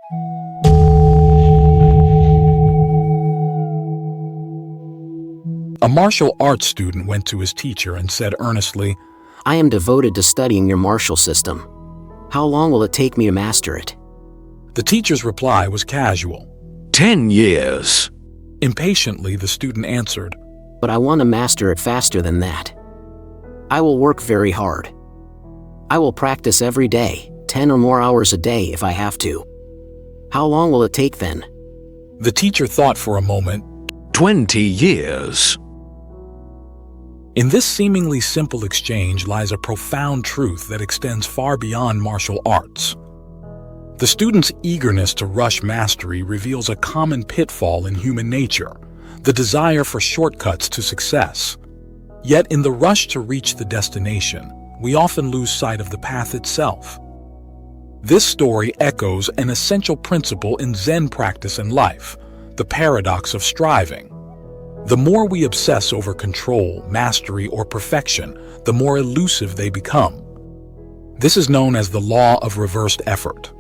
A martial arts student went to his teacher and said earnestly, I am devoted to studying your martial system. How long will it take me to master it? The teacher's reply was casual. 10 years. Impatiently, the student answered, But I want to master it faster than that. I will work very hard. I will practice every day, 10 or more hours a day if I have to. How long will it take then? The teacher thought for a moment. 20 years. In this seemingly simple exchange lies a profound truth that extends far beyond martial arts. The student's eagerness to rush mastery reveals a common pitfall in human nature, the desire for shortcuts to success. Yet in the rush to reach the destination, we often lose sight of the path itself. This story echoes an essential principle in Zen practice and life, the paradox of striving. The more we obsess over control, mastery, or perfection, the more elusive they become. This is known as the law of reversed effort.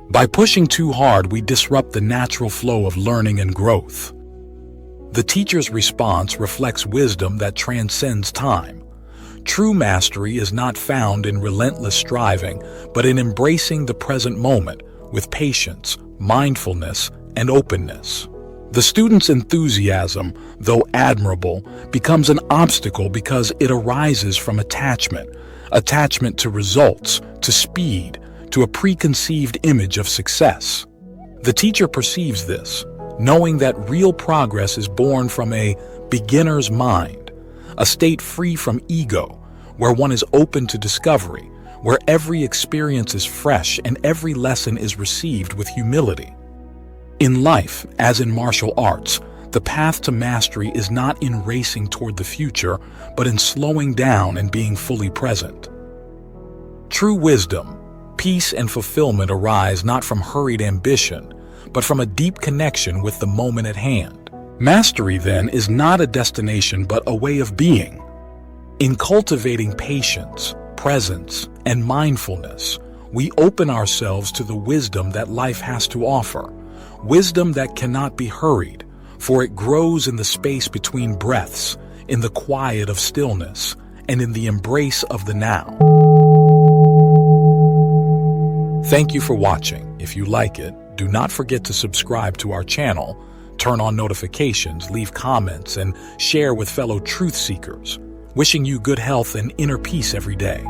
By pushing too hard, we disrupt the natural flow of learning and growth. The teacher's response reflects wisdom that transcends time. True mastery is not found in relentless striving, but in embracing the present moment with patience, mindfulness, and openness. The student's enthusiasm, though admirable, becomes an obstacle because it arises from attachment to results, to speed, to a preconceived image of success. The teacher perceives this, knowing that real progress is born from a beginner's mind, a state free from ego, where one is open to discovery, where every experience is fresh and every lesson is received with humility. In life, as in martial arts, the path to mastery is not in racing toward the future, but in slowing down and being fully present. True wisdom, peace, and fulfillment arise not from hurried ambition, but from a deep connection with the moment at hand. Mastery, then, is not a destination but a way of being. In cultivating patience, presence, and mindfulness, we open ourselves to the wisdom that life has to offer. Wisdom that cannot be hurried, for it grows in the space between breaths, in the quiet of stillness, and in the embrace of the now. Thank you for watching. If you like it, do not forget to subscribe to our channel, turn on notifications, leave comments, and share with fellow truth seekers. Wishing you good health and inner peace every day.